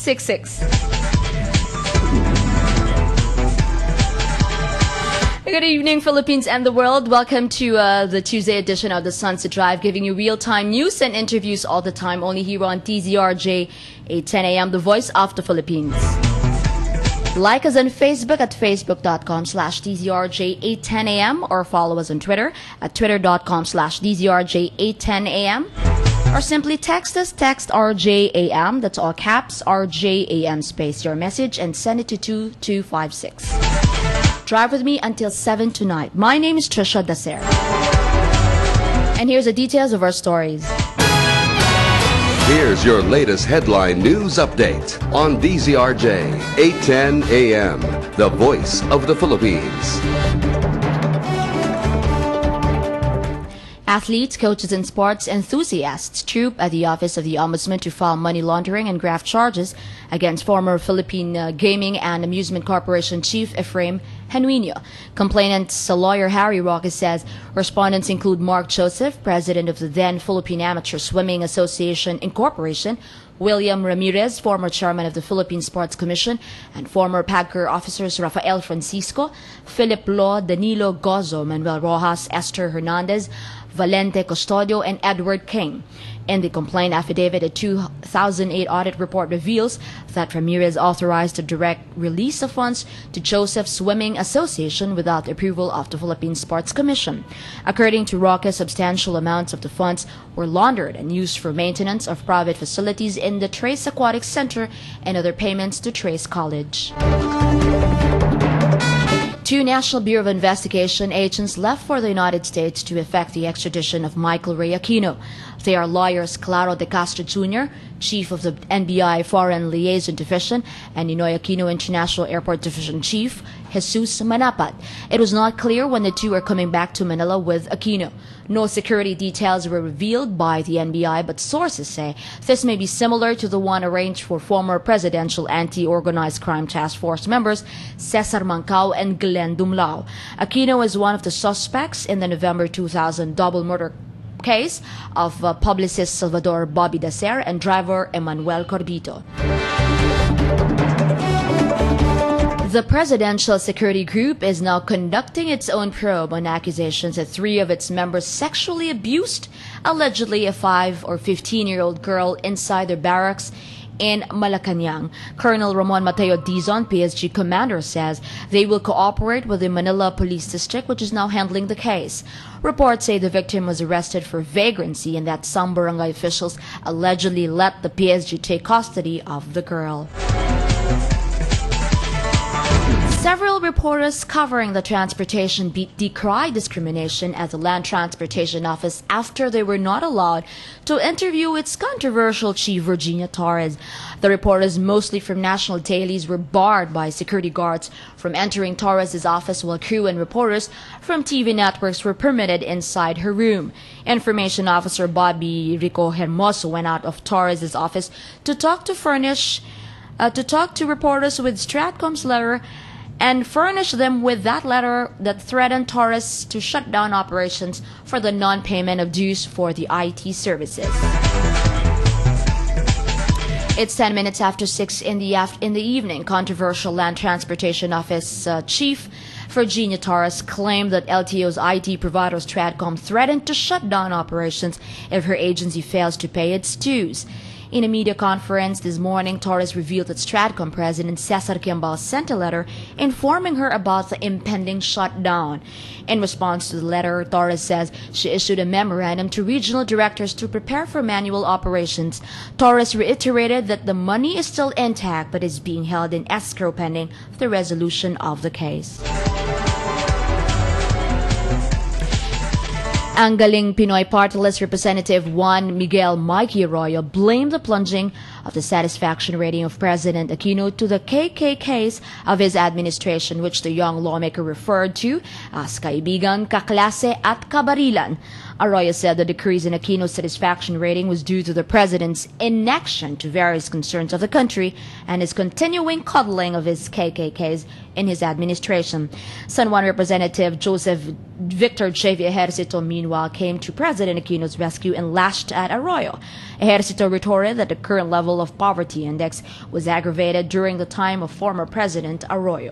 2566. Good evening, Philippines and the world. Welcome to the Tuesday edition of the Sunset Drive, giving you real-time news and interviews all the time, only here on DZRJ810am, the voice of the Philippines. Like us on Facebook at facebook.com/DZRJ810am, or follow us on Twitter at twitter.com/DZRJ810am, or simply text us, text RJAM, that's all caps, RJAM space your message, and send it to 2256. Drive with me until 7 tonight. My name is Triccia Dacer. And here's the details of our stories. Here's your latest headline news update on DZRJ 810 AM, the voice of the Philippines. Athletes, coaches, and sports enthusiasts troop at the Office of the Ombudsman to file money laundering and graft charges against former Philippine Gaming and Amusement Corporation Chief Efraim Genuino. Complainant's lawyer Harry Roque says respondents include Mark Joseph, president of the then Philippine Amateur Swimming Association Incorporation, William Ramirez, former chairman of the Philippine Sports Commission, and former PAGCOR officers Rafael Francisco, Philip Law, Danilo Gozo, Manuel Rojas, Esther Hernandez, Valente Custodio, and Edward King. In the complaint affidavit, a 2008 audit report reveals that Ramirez authorized the direct release of funds to Joseph Swimming Association without the approval of the Philippine Sports Commission. According to Roque, substantial amounts of the funds were laundered and used for maintenance of private facilities in the Trace Aquatic Center and other payments to Trace College. Two National Bureau of Investigation agents left for the United States to effect the extradition of Michael Ray Aquino. They are lawyers Claro de Castro Jr., Chief of the NBI Foreign Liaison Division, and Ninoy Aquino International Airport Division Chief Jesus Manapat. It was not clear when the two are coming back to Manila with Aquino. No security details were revealed by the NBI, but sources say this may be similar to the one arranged for former Presidential Anti-Organized Crime Task Force members Cesar Mancao and Glenn Dumlao. Aquino is one of the suspects in the November 2000 double murder case of publicist Salvador Bobby Dacer and driver Emmanuel Corbito. The Presidential Security Group is now conducting its own probe on accusations that three of its members sexually abused, allegedly, a 5 or 15-year-old girl inside their barracks in Malacanang. Colonel Ramon Mateo Dizon, PSG commander, says they will cooperate with the Manila Police District, which is now handling the case. Reports say the victim was arrested for vagrancy and that some barangay officials allegedly let the PSG take custody of the girl. Several reporters covering the transportation beat decry discrimination at the Land Transportation Office after they were not allowed to interview its controversial chief, Virginia Torres. The reporters, mostly from national dailies, were barred by security guards from entering Torres' office, while crew and reporters from TV networks were permitted inside her room. Information officer Bobby Rico Hermoso went out of Torres' office to talk to reporters with Stratcom's letter and furnish them with that letter that threatened Torres to shut down operations for the non-payment of dues for the IT services. It's 10 minutes after 6 in the evening. Controversial Land Transportation Office Chief Virginia Torres claimed that LTO's IT provider Stratcom threatened to shut down operations if her agency fails to pay its dues. In a media conference this morning, Torres revealed that Stratcom President Cesar Kiambal sent a letter informing her about the impending shutdown. In response to the letter, Torres says she issued a memorandum to regional directors to prepare for manual operations. Torres reiterated that the money is still intact but is being held in escrow pending the resolution of the case. Ang Galing Pinoy Party List Representative Juan Miguel Mikey Arroyo blamed the plunging of the satisfaction rating of President Aquino to the KKKs of his administration, which the young lawmaker referred to as kaibigan, kaklase at kabarilan. Arroyo said the decrease in Aquino's satisfaction rating was due to the president's inaction to various concerns of the country and his continuing coddling of his KKKs in his administration. San Juan Representative Joseph Victor J. Ejercito, meanwhile, came to President Aquino's rescue and lashed at Arroyo. Ejercito retorted that the current level level of poverty index was aggravated during the time of former President Arroyo.